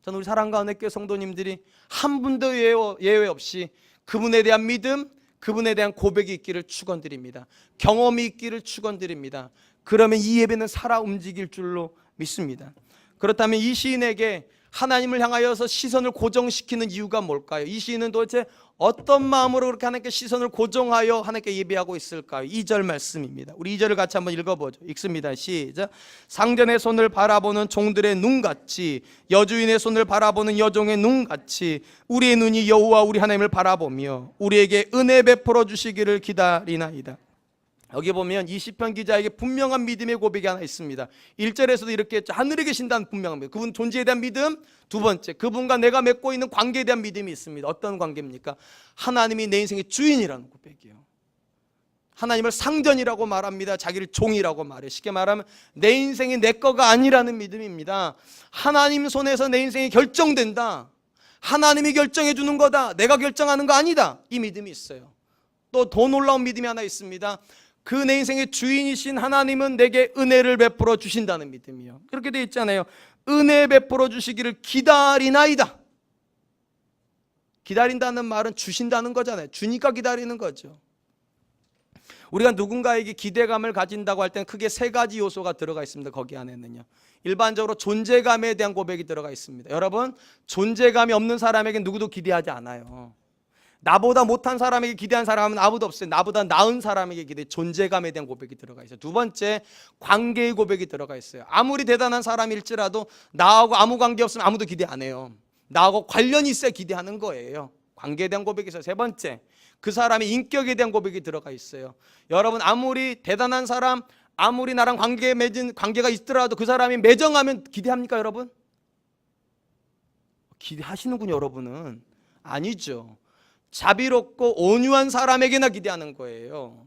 저는 우리 사랑과 은혜교회 성도님들이 한 분도 예외 없이 그분에 대한 믿음, 그분에 대한 고백이 있기를 축원드립니다. 경험이 있기를 축원드립니다. 그러면 이 예배는 살아 움직일 줄로 믿습니다. 그렇다면 이 시인에게 하나님을 향하여서 시선을 고정시키는 이유가 뭘까요? 이 시인은 도대체 어떤 마음으로 그렇게 하나님께 시선을 고정하여 하나님께 예배하고 있을까요? 2절 말씀입니다. 우리 2절을 같이 한번 읽어보죠. 읽습니다. 시작. 상전의 손을 바라보는 종들의 눈같이, 여주인의 손을 바라보는 여종의 눈같이 우리의 눈이 여호와 우리 하나님을 바라보며 우리에게 은혜 베풀어 주시기를 기다리나이다. 여기 보면 이 시편 기자에게 분명한 믿음의 고백이 하나 있습니다. 1절에서도 이렇게 했죠. 하늘에 계신다는 분명한 믿음. 그분 존재에 대한 믿음. 두 번째, 그분과 내가 맺고 있는 관계에 대한 믿음이 있습니다. 어떤 관계입니까? 하나님이 내 인생의 주인이라는 고백이에요. 하나님을 상전이라고 말합니다. 자기를 종이라고 말해요. 쉽게 말하면 내 인생이 내 거가 아니라는 믿음입니다. 하나님 손에서 내 인생이 결정된다. 하나님이 결정해 주는 거다. 내가 결정하는 거 아니다. 이 믿음이 있어요. 또 더 놀라운 믿음이 하나 있습니다. 그 내 인생의 주인이신 하나님은 내게 은혜를 베풀어 주신다는 믿음이요. 그렇게 되어 있잖아요. 은혜 베풀어 주시기를 기다리나이다. 기다린다는 말은 주신다는 거잖아요. 주니까 기다리는 거죠. 우리가 누군가에게 기대감을 가진다고 할 때는 크게 세 가지 요소가 들어가 있습니다. 거기 안에는요. 일반적으로 존재감에 대한 고백이 들어가 있습니다. 여러분, 존재감이 없는 사람에게 누구도 기대하지 않아요. 나보다 못한 사람에게 기대한 사람은 아무도 없어요. 나보다 나은 사람에게 기대, 존재감에 대한 고백이 들어가 있어요. 두 번째, 관계의 고백이 들어가 있어요. 아무리 대단한 사람일지라도 나하고 아무 관계 없으면 아무도 기대 안 해요. 나하고 관련이 있어야 기대하는 거예요. 관계에 대한 고백이 있어요. 세 번째, 그 사람의 인격에 대한 고백이 들어가 있어요. 여러분, 아무리 대단한 사람, 아무리 나랑 관계가 있더라도 그 사람이 매정하면 기대합니까, 여러분? 기대하시는군요, 여러분은. 아니죠. 자비롭고 온유한 사람에게나 기대하는 거예요.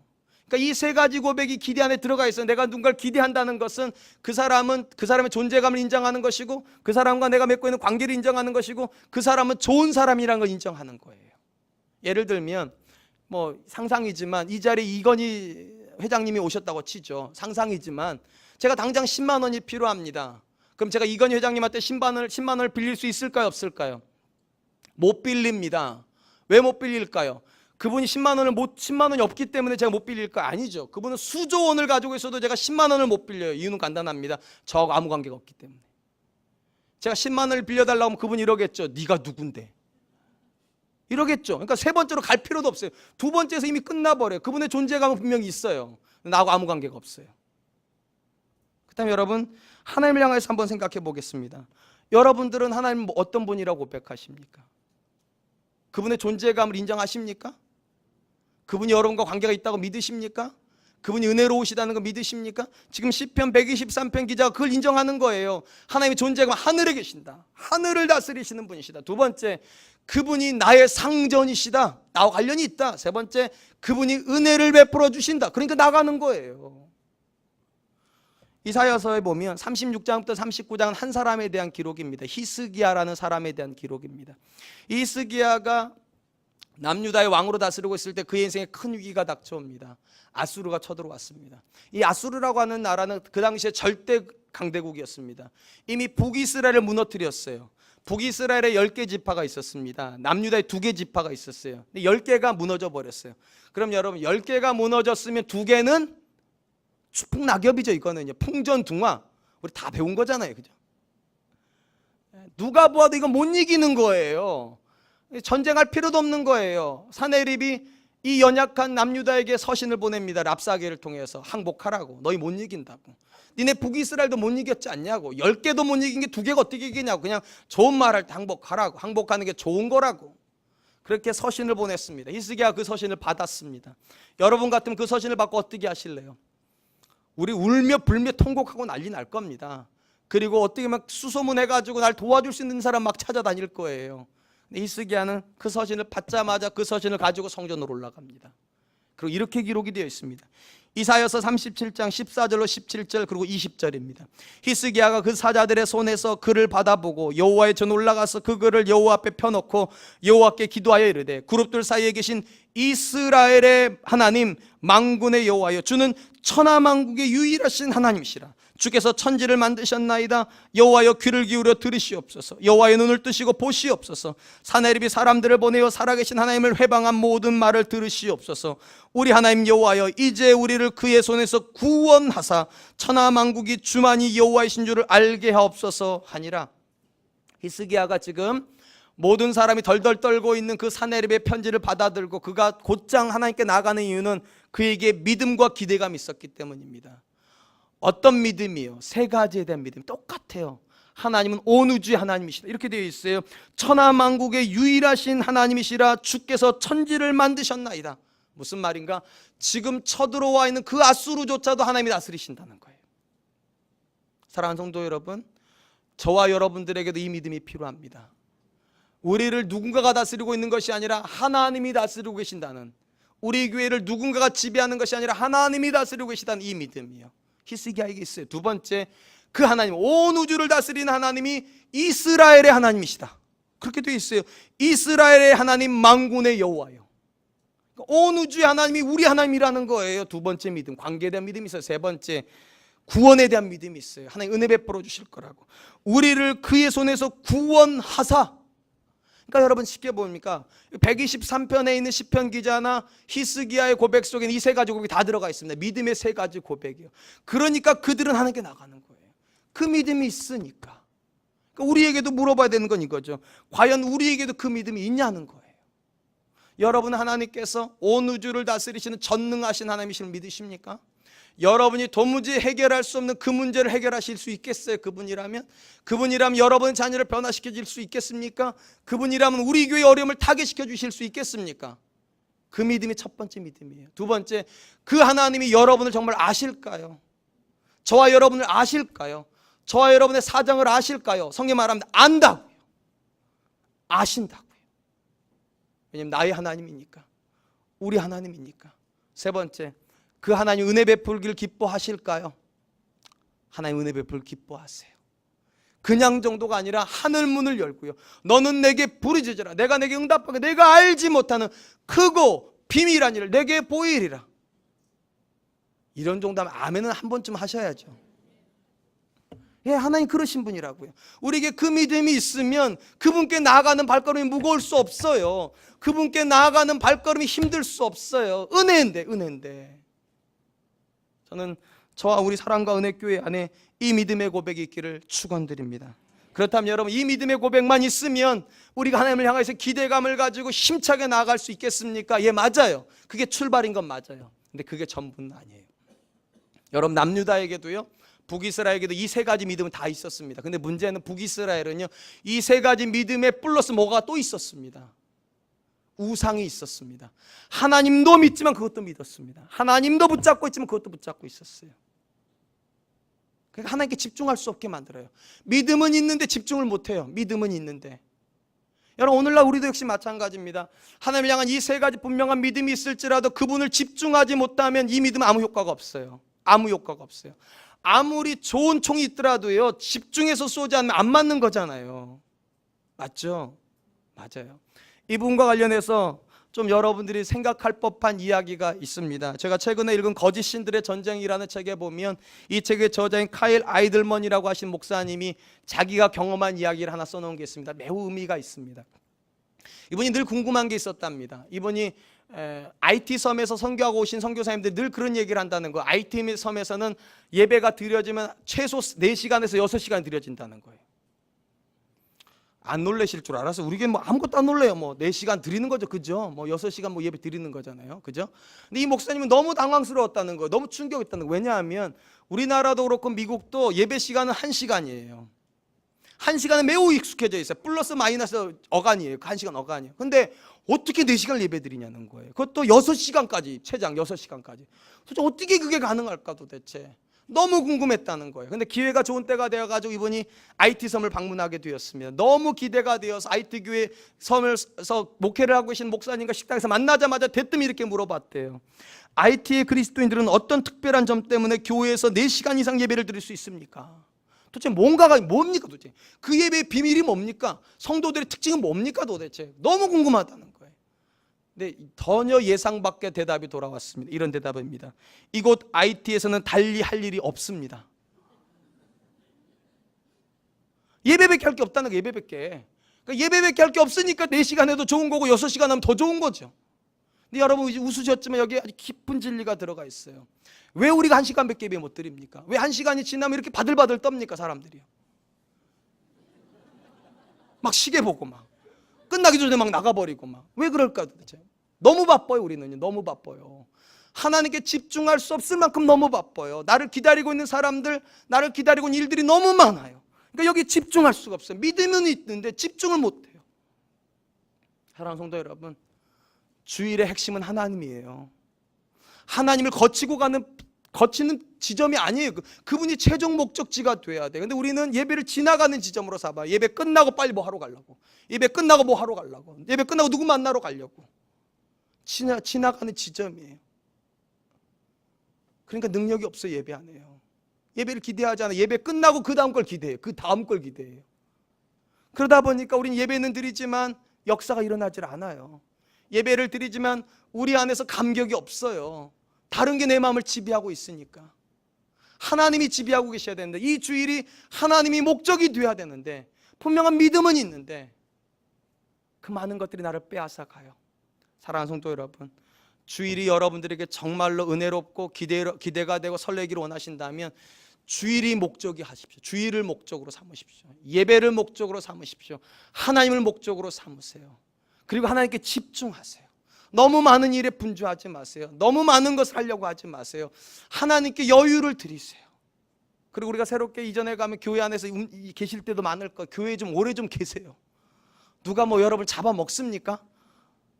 그러니까 이 세 가지 고백이 기대 안에 들어가 있어요. 내가 누군가를 기대한다는 것은 그 사람의 존재감을 인정하는 것이고, 그 사람과 내가 맺고 있는 관계를 인정하는 것이고, 그 사람은 좋은 사람이라는 걸 인정하는 거예요. 예를 들면 상상이지만 이 자리에 이건희 회장님이 오셨다고 치죠. 상상이지만 제가 당장 10만 원이 필요합니다. 그럼 제가 이건희 회장님한테 10만 원을 빌릴 수 있을까요, 없을까요? 못 빌립니다. 왜 못 빌릴까요? 그분이 10만 원이 없기 때문에 제가 못 빌릴까요? 아니죠. 그분은 수조 원을 가지고 있어도 제가 10만 원을 못 빌려요. 이유는 간단합니다. 저하고 아무 관계가 없기 때문에. 제가 10만 원을 빌려달라고 하면 그분이 이러겠죠. 네가 누군데? 이러겠죠. 그러니까 세 번째로 갈 필요도 없어요. 두 번째에서 이미 끝나버려요. 그분의 존재감은 분명히 있어요. 나하고 아무 관계가 없어요. 그다음에 여러분, 하나님을 향해서 한번 생각해 보겠습니다. 여러분들은 하나님 어떤 분이라고 고백하십니까? 그분의 존재감을 인정하십니까? 그분이 여러분과 관계가 있다고 믿으십니까? 그분이 은혜로우시다는 거 믿으십니까? 지금 시편 123편 기자가 그걸 인정하는 거예요. 하나님의 존재가 하늘에 계신다. 하늘을 다스리시는 분이시다. 두 번째, 그분이 나의 상전이시다. 나와 관련이 있다. 세 번째, 그분이 은혜를 베풀어 주신다. 그러니까 나가는 거예요. 이사야서에 보면 36장부터 39장은 한 사람에 대한 기록입니다. 히스기야라는 사람에 대한 기록입니다. 이 히스기야가 남유다의 왕으로 다스리고 있을 때 그의 인생에 큰 위기가 닥쳐옵니다. 아수르가 쳐들어왔습니다. 이 아수르라고 하는 나라는 그 당시에 절대 강대국이었습니다. 이미 북이스라엘을 무너뜨렸어요. 북이스라엘에 10개 지파가 있었습니다. 남유다에 2개 지파가 있었어요. 근데 10개가 무너져 버렸어요. 그럼 여러분 10개가 무너졌으면 2개는 추풍낙엽이죠. 이거는요. 풍전등화. 우리 다 배운 거잖아요. 그죠? 누가 보아도 이거 못 이기는 거예요. 전쟁할 필요도 없는 거예요. 사내립이 이 연약한 남유다에게 서신을 보냅니다. 랍사게를 통해서 항복하라고. 너희 못 이긴다고. 니네 북이스라엘도 못 이겼지 않냐고. 10개도 못 이긴 게 2개가 어떻게 이기냐고. 그냥 좋은 말 할 때 항복하라고. 항복하는 게 좋은 거라고. 그렇게 서신을 보냈습니다. 히스기야가 그 서신을 받았습니다. 여러분 같으면 그 서신을 받고 어떻게 하실래요? 우리 울며 불며 통곡하고 난리 날 겁니다. 그리고 어떻게 막 수소문해가지고 날 도와줄 수 있는 사람 막 찾아다닐 거예요. 히스기야는 그 서신을 받자마자 그 서신을 가지고 성전으로 올라갑니다. 그리고 이렇게 기록이 되어 있습니다. 이사야서 37장 14절로 17절 그리고 20절입니다. 히스기야가 그 사자들의 손에서 글을 받아보고 여호와의 전 올라가서 그 글을 여호와 앞에 펴놓고 여호와께 기도하여 이르되 그룹들 사이에 계신 이스라엘의 하나님 만군의 여호와여 주는 천하만국의 유일하신 하나님이시라. 주께서 천지를 만드셨나이다. 여호와여 귀를 기울여 들으시옵소서. 여호와의 눈을 뜨시고 보시옵소서. 사내립이 사람들을 보내어 살아계신 하나님을 회방한 모든 말을 들으시옵소서. 우리 하나님 여호와여 이제 우리를 그의 손에서 구원하사 천하만국이 주만이 여호와이신 줄을 알게 하옵소서 하니라. 히스기야가 지금 모든 사람이 덜덜 떨고 있는 그 사내립의 편지를 받아들고 그가 곧장 하나님께 나가는 이유는 그에게 믿음과 기대감이 있었기 때문입니다. 어떤 믿음이요? 세 가지에 대한 믿음. 똑같아요. 하나님은 온 우주의 하나님이시라. 이렇게 되어 있어요. 천하만국의 유일하신 하나님이시라. 주께서 천지를 만드셨나이다. 무슨 말인가? 지금 쳐들어와 있는 그 아수르조차도 하나님이 다스리신다는 거예요. 사랑하는 성도 여러분, 저와 여러분들에게도 이 믿음이 필요합니다. 우리를 누군가가 다스리고 있는 것이 아니라 하나님이 다스리고 계신다는, 우리 교회를 누군가가 지배하는 것이 아니라 하나님이 다스리고 계시다는 이 믿음이요. 히스기야에게 있어요. 두 번째, 그 하나님, 온 우주를 다스리는 하나님이 이스라엘의 하나님이시다. 그렇게 되어 있어요. 이스라엘의 하나님 만군의 여호와요. 온 우주의 하나님이 우리 하나님이라는 거예요. 두 번째 믿음, 관계에 대한 믿음이 있어요. 세 번째, 구원에 대한 믿음이 있어요. 하나님 은혜 베풀어 주실 거라고. 우리를 그의 손에서 구원하사. 그러니까 여러분 쉽게 보니까 123편에 있는 시편 기자나 히스기야의 고백 속에는 이 세 가지 고백이 다 들어가 있습니다. 믿음의 세 가지 고백이요. 그러니까 그들은 하나님께 나가는 거예요. 그 믿음이 있으니까. 그러니까 우리에게도 물어봐야 되는 건 이거죠. 과연 우리에게도 그 믿음이 있냐는 거예요. 여러분 하나님께서 온 우주를 다스리시는 전능하신 하나님이심을 믿으십니까? 여러분이 도무지 해결할 수 없는 그 문제를 해결하실 수 있겠어요? 그분이라면 여러분의 자녀를 변화시켜 줄 수 있겠습니까? 그분이라면 우리 교회의 어려움을 타개시켜 주실 수 있겠습니까? 그 믿음이 첫 번째 믿음이에요. 두 번째, 그 하나님이 여러분을 정말 아실까요? 저와 여러분을 아실까요? 저와 여러분의 사정을 아실까요? 성경 말합니다. 안다고요. 아신다고요. 왜냐하면 나의 하나님이니까, 우리 하나님이니까. 세 번째, 그 하나님 은혜 베풀기를 기뻐하실까요? 하나님 은혜 베풀 기뻐하세요. 그냥 정도가 아니라 하늘 문을 열고요. 너는 내게 부르짖으라. 내가 내게 응답하게 내가 알지 못하는 크고 비밀한 일을 내게 보이리라. 이런 정도면 아멘은 한 번쯤 하셔야죠. 예, 하나님 그러신 분이라고요. 우리에게 그 믿음이 있으면 그분께 나아가는 발걸음이 무거울 수 없어요. 그분께 나아가는 발걸음이 힘들 수 없어요. 은혜인데. 저는 저와 우리 사랑과 은혜교회 안에 이 믿음의 고백이 있기를 축원드립니다. 그렇다면 여러분, 이 믿음의 고백만 있으면 우리가 하나님을 향해서 기대감을 가지고 힘차게 나아갈 수 있겠습니까? 예, 맞아요. 그게 출발인 건 맞아요. 근데 그게 전부는 아니에요. 여러분, 남유다에게도요, 북이스라엘에게도 이 세 가지 믿음은 다 있었습니다. 근데 문제는 북이스라엘은요, 이 세 가지 믿음에 플러스 뭐가 또 있었습니다. 우상이 있었습니다. 하나님도 믿지만 그것도 믿었습니다. 하나님도 붙잡고 있지만 그것도 붙잡고 있었어요. 그러니까 하나님께 집중할 수 없게 만들어요. 믿음은 있는데 집중을 못해요. 믿음은 있는데. 여러분, 오늘날 우리도 역시 마찬가지입니다. 하나님을 향한 이 세 가지 분명한 믿음이 있을지라도 그분을 집중하지 못하면 이 믿음은 아무 효과가 없어요. 아무 효과가 없어요. 아무리 좋은 총이 있더라도요, 집중해서 쏘지 않으면 안 맞는 거잖아요. 맞죠? 맞아요. 이 부분과 관련해서 좀 여러분들이 생각할 법한 이야기가 있습니다. 제가 최근에 읽은 거짓 신들의 전쟁이라는 책에 보면 이 책의 저자인 카일 아이들먼이라고 하신 목사님이 자기가 경험한 이야기를 하나 써놓은 게 있습니다. 매우 의미가 있습니다. 이분이 늘 궁금한 게 있었답니다. 이분이 IT 섬에서 선교하고 오신 선교사님들이 늘 그런 얘기를 한다는 거예요. IT 섬에서는 예배가 드려지면 최소 4시간에서 6시간 드려진다는 거예요. 안 놀라실 줄 알아서 우리 교회 뭐 아무것도 안 놀래요. 뭐 4시간 드리는 거죠. 그죠? 뭐 6시간 뭐 예배 드리는 거잖아요. 그죠? 근데 이 목사님은 너무 당황스러웠다는 거예요. 너무 충격했다는 거예요. 왜냐하면 우리나라도 그렇고 미국도 예배 시간은 1시간이에요. 1시간은 매우 익숙해져 있어요. 플러스 마이너스 어간이에요. 1시간 어간이에요. 근데 어떻게 4시간을 예배 드리냐는 거예요. 그것도 6시간까지, 최장 6시간까지. 도대체 어떻게 그게 가능할까 도대체. 너무 궁금했다는 거예요. 근데 기회가 좋은 때가 되어가지고 이분이 IT 섬을 방문하게 되었습니다. 너무 기대가 되어서 IT 교회 섬에서 목회를 하고 계신 목사님과 식당에서 만나자마자 대뜸 이렇게 물어봤대요. IT의 그리스도인들은 어떤 특별한 점 때문에 교회에서 4시간 이상 예배를 드릴 수 있습니까? 도대체 뭔가가 뭡니까 도대체? 그 예배의 비밀이 뭡니까? 성도들의 특징은 뭡니까 도대체? 너무 궁금하다는 거예요. 근데 전혀 예상 밖의 대답이 돌아왔습니다. 이런 대답입니다. 이곳 IT에서는 달리 할 일이 없습니다. 예배밖에 할 게 없다는 거예요. 예배밖에. 그러니까 예배밖에 할 게 없으니까 4시간 해도 좋은 거고 6시간 하면 더 좋은 거죠. 근데 여러분 웃으셨지만 여기에 아주 깊은 진리가 들어가 있어요. 왜 우리가 1시간밖에 예배 못 드립니까? 왜 1시간이 지나면 이렇게 바들바들 떱니까 사람들이요? 막 시계 보고 막 끝나기 전에 막 나가버리고 막. 왜 그럴까 도대체? 너무 바빠요. 우리는요. 너무 바빠요. 하나님께 집중할 수 없을 만큼 너무 바빠요. 나를 기다리고 있는 사람들, 나를 기다리고 있는 일들이 너무 많아요. 그러니까 여기 집중할 수가 없어요. 믿음은 있는데 집중을 못해요. 사랑하는 성도 여러분, 주일의 핵심은 하나님이에요. 하나님을 거치는 지점이 아니에요. 그분이 최종 목적지가 돼야 돼. 근데 우리는 예배를 지나가는 지점으로 삼아요. 예배 끝나고 빨리 뭐 하러 가려고. 예배 끝나고 뭐 하러 가려고. 예배 끝나고 누구 만나러 가려고. 지나가는 지점이에요. 그러니까 능력이 없어요. 예배 안 해요. 예배를 기대하지 않아요. 예배 끝나고 그 다음 걸 기대해요. 그 다음 걸 기대해요. 그러다 보니까 우리는 예배는 드리지만 역사가 일어나질 않아요. 예배를 드리지만 우리 안에서 감격이 없어요. 다른 게 내 마음을 지배하고 있으니까. 하나님이 지배하고 계셔야 되는데, 이 주일이 하나님이 목적이 되어야 되는데, 분명한 믿음은 있는데 그 많은 것들이 나를 빼앗아 가요. 사랑하는 성도 여러분, 주일이 여러분들에게 정말로 은혜롭고 기대가 되고 설레기를 원하신다면 주일이 목적이 하십시오. 주일을 목적으로 삼으십시오. 예배를 목적으로 삼으십시오. 하나님을 목적으로 삼으세요. 그리고 하나님께 집중하세요. 너무 많은 일에 분주하지 마세요. 너무 많은 것을 하려고 하지 마세요. 하나님께 여유를 드리세요. 그리고 우리가 새롭게 이전에 가면 교회 안에서 계실 때도 많을 거예요. 교회에 좀 오래 좀 계세요. 누가 뭐 여러분을 잡아먹습니까?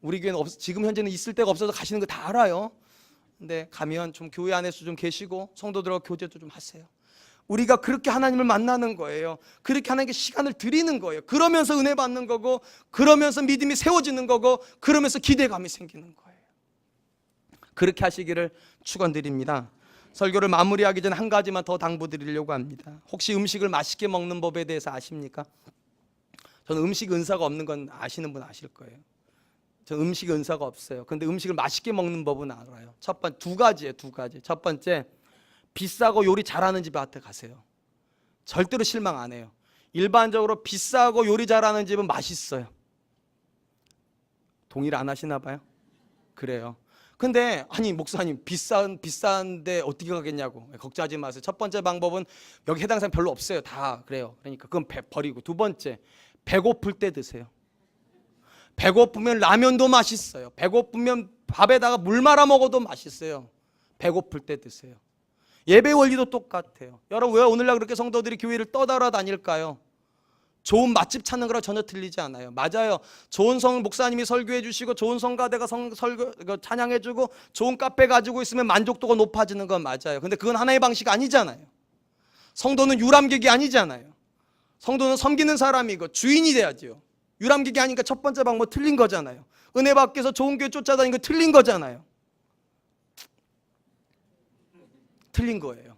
우리 교회는 지금 현재는 있을 데가 없어서 가시는 거 다 알아요. 근데 가면 좀 교회 안에서 좀 계시고 성도들하고 교제도 좀 하세요. 우리가 그렇게 하나님을 만나는 거예요. 그렇게 하나님께 시간을 드리는 거예요. 그러면서 은혜 받는 거고, 그러면서 믿음이 세워지는 거고, 그러면서 기대감이 생기는 거예요. 그렇게 하시기를 축원드립니다. 설교를 마무리하기 전에 한 가지만 더 당부드리려고 합니다. 혹시 음식을 맛있게 먹는 법에 대해서 아십니까? 저는 음식 은사가 없는 건 아시는 분 아실 거예요. 저 음식 은사가 없어요. 근데 음식을 맛있게 먹는 법은 알아요. 두 가지예요. 첫 번째, 비싸고 요리 잘하는 집한테 가세요. 절대로 실망 안 해요. 일반적으로 비싸고 요리 잘하는 집은 맛있어요. 동의를 안 하시나 봐요? 그래요. 근데 아니 목사님 비싼데 어떻게 가겠냐고 걱정하지 마세요. 첫 번째 방법은 여기 해당 사람 별로 없어요. 다 그래요. 그러니까 그건 버리고, 두 번째, 배고플 때 드세요. 배고프면 라면도 맛있어요. 배고프면 밥에다가 물 말아 먹어도 맛있어요. 배고플 때 드세요. 예배 원리도 똑같아요. 여러분, 왜 오늘날 그렇게 성도들이 교회를 떠돌아다닐까요? 좋은 맛집 찾는 거랑 전혀 틀리지 않아요. 맞아요. 좋은 목사님이 설교해 주시고 좋은 성가대가 찬양해 주고 좋은 카페 가지고 있으면 만족도가 높아지는 건 맞아요. 근데 그건 하나의 방식 아니잖아요. 성도는 유람객이 아니잖아요. 성도는 섬기는 사람이고 주인이 돼야죠. 유람객이 아니니까 첫 번째 방법 틀린 거잖아요. 은혜 받기 위해서 좋은 교회 쫓아다니는 거 틀린 거잖아요. 틀린 거예요.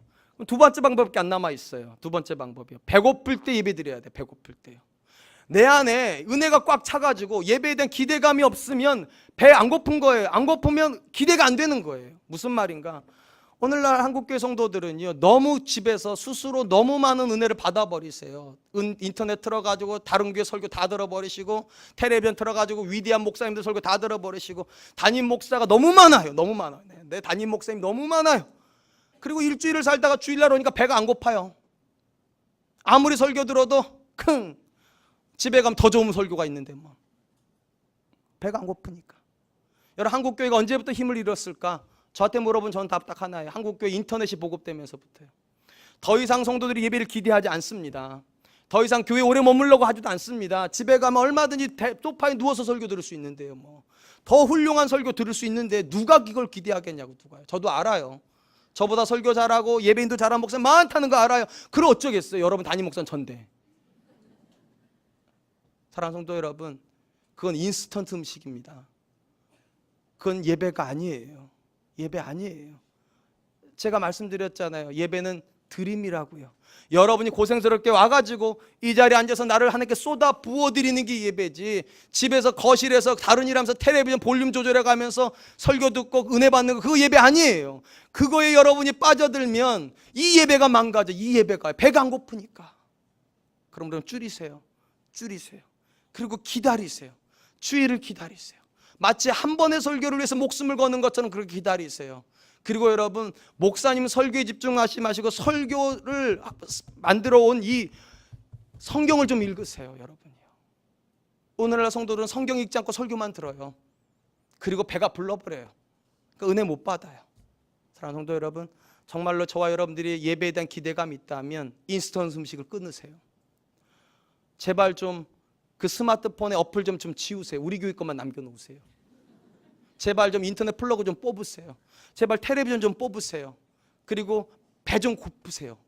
두 번째 방법밖에 안 남아 있어요. 두 번째 방법이요. 배고플 때 예배 드려야 돼. 배고플 때요. 내 안에 은혜가 꽉 차가지고 예배에 대한 기대감이 없으면 배 안 고픈 거예요. 안 고프면 기대가 안 되는 거예요. 무슨 말인가? 오늘날 한국교회 성도들은요, 너무 집에서 스스로 너무 많은 은혜를 받아버리세요. 인터넷 틀어가지고 다른 교회 설교 다 들어버리시고, 텔레비전 틀어가지고 위대한 목사님들 설교 다 들어버리시고, 담임 목사가 너무 많아요. 너무 많아요. 내 담임 목사님 너무 많아요. 그리고 일주일을 살다가 주일날 오니까 배가 안 고파요. 아무리 설교 들어도 집에 가면 더 좋은 설교가 있는데 뭐 배가 안 고프니까. 여러분, 한국교회가 언제부터 힘을 잃었을까? 저한테 물어보면 저는 답 딱 하나예요. 한국교회 인터넷이 보급되면서부터요. 더 이상 성도들이 예배를 기대하지 않습니다. 더 이상 교회 오래 머물려고 하지도 않습니다. 집에 가면 얼마든지 소파에 누워서 설교 들을 수 있는데요. 뭐 더 훌륭한 설교 들을 수 있는데 누가 이걸 기대하겠냐고. 누가요? 저도 알아요. 저보다 설교 잘하고 예배인도 잘하는 목사 많다는 거 알아요. 그럼 어쩌겠어요. 여러분 담임 목사는 전데. 사랑하는 성도 여러분, 그건 인스턴트 음식입니다. 그건 예배가 아니에요. 예배 아니에요. 제가 말씀드렸잖아요. 예배는 드림이라고요. 여러분이 고생스럽게 와가지고 이 자리에 앉아서 나를 하나님께 쏟아 부어드리는 게 예배지, 집에서 거실에서 다른 일 하면서 텔레비전 볼륨 조절해가면서 설교 듣고 은혜 받는 거, 그거 예배 아니에요. 그거에 여러분이 빠져들면 이 예배가 망가져. 이 예배가 배가 안 고프니까. 그럼 줄이세요. 줄이세요. 그리고 기다리세요. 주일을 기다리세요. 마치 한 번의 설교를 위해서 목숨을 거는 것처럼 그렇게 기다리세요. 그리고 여러분, 목사님 설교에 집중하지 마시고 설교를 만들어 온 이 성경을 좀 읽으세요. 여러분이요. 오늘날 성도들은 성경 읽지 않고 설교만 들어요. 그리고 배가 불러버려요. 그러니까 은혜 못 받아요. 사랑하는 성도 여러분, 정말로 저와 여러분들이 예배에 대한 기대감이 있다면 인스턴트 음식을 끊으세요. 제발 좀 그 스마트폰에 어플 좀 지우세요. 우리 교회 것만 남겨놓으세요. 제발 좀 인터넷 플러그 좀 뽑으세요. 제발 텔레비전 좀 뽑으세요. 그리고 배 좀 고프세요.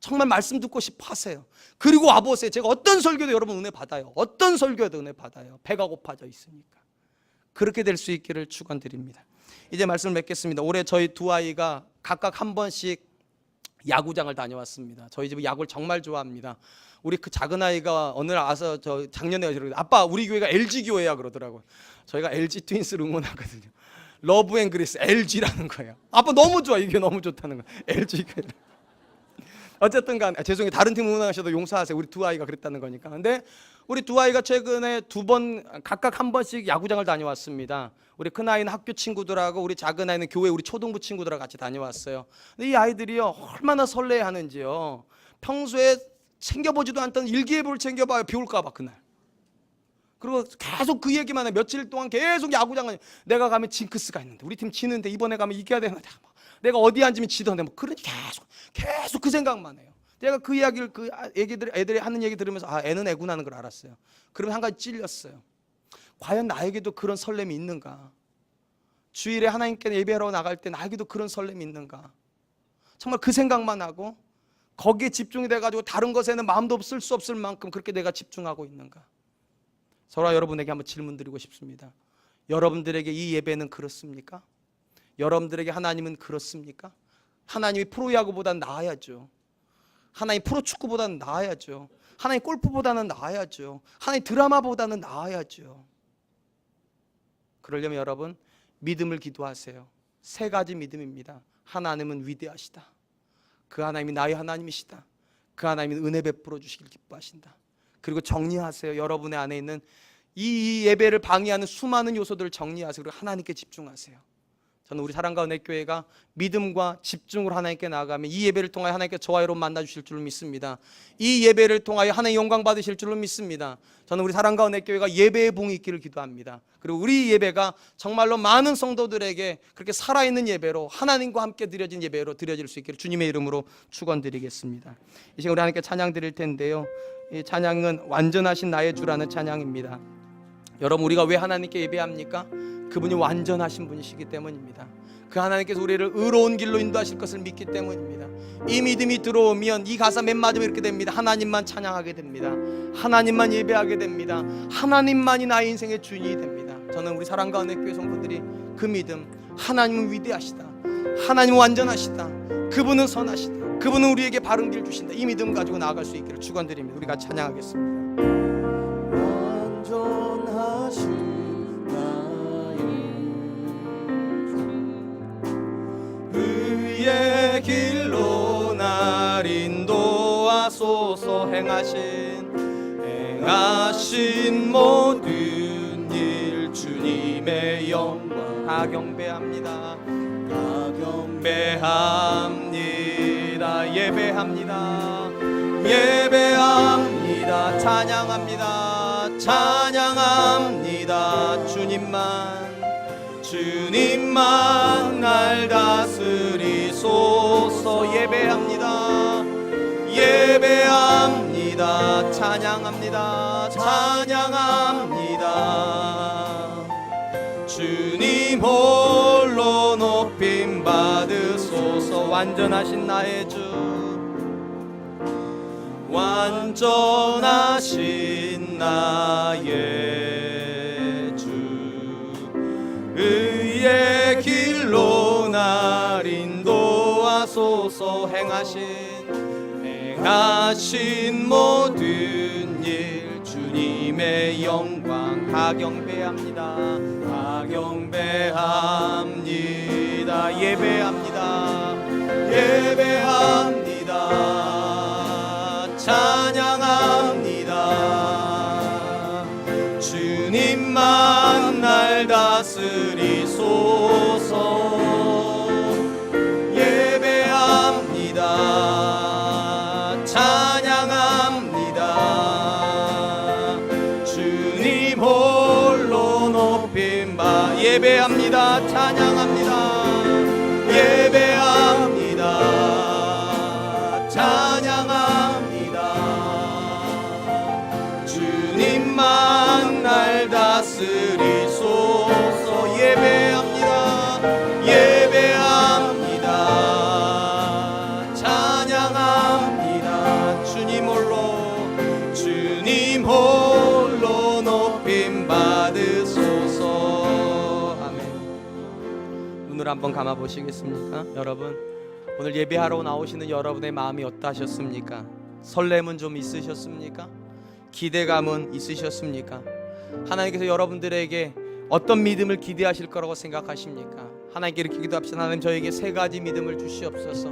정말 말씀 듣고 싶어 하세요. 그리고 와보세요. 제가 어떤 설교도 여러분 은혜 받아요. 어떤 설교도 은혜 받아요. 배가 고파져 있으니까. 그렇게 될 수 있기를 축원드립니다. 이제 말씀을 맺겠습니다. 올해 저희 두 아이가 각각 한 번씩 야구장을 다녀왔습니다. 저희 집은 야구를 정말 좋아합니다. 우리 그 작은 아이가 어느 날 와서 저 작년에 아빠 우리 교회가 LG 교회야 그러더라고요. 저희가 LG 트윈스를 응원하거든요. 러브 앤 그리스 LG라는 거예요. 아빠 너무 좋아. 이게 너무 좋다는 거예요. LG 교회. 어쨌든 간 죄송해요. 다른 팀 응원하셔도 용서하세요. 우리 두 아이가 그랬다는 거니까. 근데 우리 두 아이가 최근에 각각 한 번씩 야구장을 다녀왔습니다. 우리 큰 아이는 학교 친구들하고 우리 작은 아이는 교회 우리 초등부 친구들하고 같이 다녀왔어요. 근데 이 아이들이요, 얼마나 설레하는지요. 평소에 챙겨보지도 않던 일기예보를 챙겨봐요. 비 올까 봐 그날. 그리고 계속 그 얘기만 해. 며칠 동안 계속 야구장을, 내가 가면 징크스가 있는데, 우리 팀 지는데 이번에 가면 이겨야 되는데, 내가 어디 앉으면 지던데, 뭐 그러니 계속 그 생각만 해요. 제가 그 이야기를 애들이 하는 얘기 들으면서 애는 애구나 하는 걸 알았어요. 그러면 한 가지 찔렸어요. 과연 나에게도 그런 설렘이 있는가? 주일에 하나님께 예배하러 나갈 때 나에게도 그런 설렘이 있는가? 정말 그 생각만 하고 거기에 집중이 돼가지고 다른 것에는 마음도 쓸 수 없을 만큼 그렇게 내가 집중하고 있는가? 저와 여러분에게 한번 질문 드리고 싶습니다. 여러분들에게 이 예배는 그렇습니까? 여러분들에게 하나님은 그렇습니까? 하나님이 프로야구보다는 나아야죠. 하나님 프로축구보다는 나아야죠. 하나님 골프보다는 나아야죠. 하나님 드라마보다는 나아야죠. 그러려면 여러분, 믿음을 기도하세요. 세 가지 믿음입니다. 하나님은 위대하시다. 그 하나님이 나의 하나님이시다. 그 하나님이 은혜 베풀어 주시길 기뻐하신다. 그리고 정리하세요. 여러분의 안에 있는 이 예배를 방해하는 수많은 요소들을 정리하세요. 그리고 하나님께 집중하세요. 저는 우리 사랑과 은혜 교회가 믿음과 집중으로 하나님께 나아가면 이 예배를 통하여 하나님께 저와 여러분 만나 주실 줄로 믿습니다. 이 예배를 통하여 하나님 영광 받으실 줄로 믿습니다. 저는 우리 사랑과 은혜 교회가 예배의 봉이 있기를 기도합니다. 그리고 우리 예배가 정말로 많은 성도들에게 그렇게 살아있는 예배로, 하나님과 함께 드려진 예배로 드려질 수 있기를 주님의 이름으로 축원드리겠습니다. 이 시간 우리 하나님께 찬양 드릴 텐데요. 이 찬양은 완전하신 나의 주라는 찬양입니다. 여러분, 우리가 왜 하나님께 예배합니까? 그분이 완전하신 분이시기 때문입니다. 그 하나님께서 우리를 의로운 길로 인도하실 것을 믿기 때문입니다. 이 믿음이 들어오면 이 가사 맨 마지막에 이렇게 됩니다. 하나님만 찬양하게 됩니다. 하나님만 예배하게 됩니다. 하나님만이 나의 인생의 주인이 됩니다. 저는 우리 사랑과 은혜 교회 성도들이 그 믿음, 하나님은 위대하시다, 하나님은 완전하시다, 그분은 선하시다, 그분은 우리에게 바른 길 주신다, 이 믿음 가지고 나아갈 수 있기를 축원드립니다. 우리 같이 찬양하겠습니다. 완전하신 나의 주, 의의 길로 날 인도하소서. 행하신 모든 일 주님의 영광 다 경배합니다. 다 경배합니다. 예배합니다. 예배합니다. 찬양합니다. 찬양합니다. 주님만 날 다스리소서. 예배합니다. 예배합니다. 찬양합니다. 찬양합니다. 주님 홀로 높임 받으소서. 완전하신 나의 주, 완전하신 나의 주, 의의 길로 날 인도하소서. 행하신 모든 일 주님의 영광 다 경배합니다. 다 경배합니다. 예배합니다. 예배합니다. 찬양합니다. 주님만 날 다스리소서. 예배합니다. 찬양합니다. 주님 홀로 높임 바. 예배합니다. 찬양합니다. 예배합니다. 찬양합니다. 주님만 날 다스리소서. 예배합니다. 예배합니다. 찬양합니다. 주님 홀로 높임 받으소서. 아멘. 눈을 한번 감아 보시겠습니까? 여러분, 오늘 예배하러 나오시는 여러분의 마음이 어떠하셨습니까? 설렘은 좀 있으셨습니까? 기대감은 있으셨습니까? 하나님께서 여러분들에게 어떤 믿음을 기대하실 거라고 생각하십니까? 하나님께 이렇게 기도합시다. 하나님, 저에게 세 가지 믿음을 주시옵소서.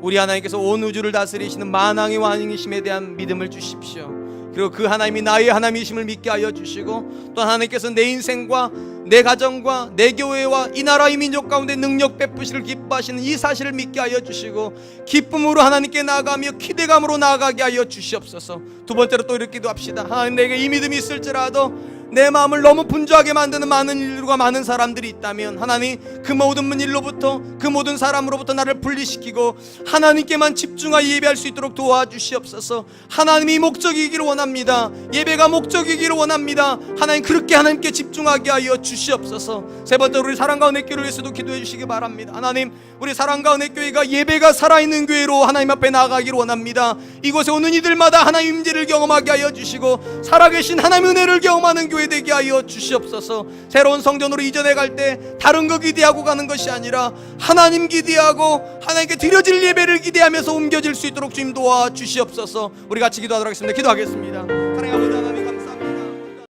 우리 하나님께서 온 우주를 다스리시는 만왕의 왕이심에 대한 믿음을 주십시오. 그리고 그 하나님이 나의 하나님이심을 믿게 하여 주시고, 또 하나님께서 내 인생과 내 가정과 내 교회와 이 나라 이 민족 가운데 능력 베푸시를 기뻐하시는 이 사실을 믿게 하여 주시고, 기쁨으로 하나님께 나아가며 기대감으로 나아가게 하여 주시옵소서. 두 번째로 또 이렇게 기도합시다. 하나님, 내게 이 믿음이 있을지라도 내 마음을 너무 분주하게 만드는 많은 일과 많은 사람들이 있다면, 하나님, 그 모든 일로부터, 그 모든 사람으로부터 나를 분리시키고 하나님께만 집중하여 예배할 수 있도록 도와주시옵소서. 하나님이 목적이기를 원합니다. 예배가 목적이기를 원합니다. 하나님, 그렇게 하나님께 집중하게 하여 주시옵소서. 세 번째로 우리 사랑과 은혜교회를 위해서도 기도해 주시기 바랍니다. 하나님, 우리 사랑과 은혜교회가 예배가 살아있는 교회로 하나님 앞에 나아가기를 원합니다. 이곳에 오는 이들마다 하나님 임재를 경험하게 하여 주시고, 살아계신 하나님 은혜를 경험하는 교회 되게 하여 주시옵소서. 새로운 성전으로 이전해 갈 때 다른 거 기대하고 가는 것이 아니라 하나님 기대하고 하나님께 드려질 예배를 기대하면서 옮겨질 수 있도록 주님 도와주시옵소서. 우리 같이 기도하도록 하겠습니다. 기도하겠습니다.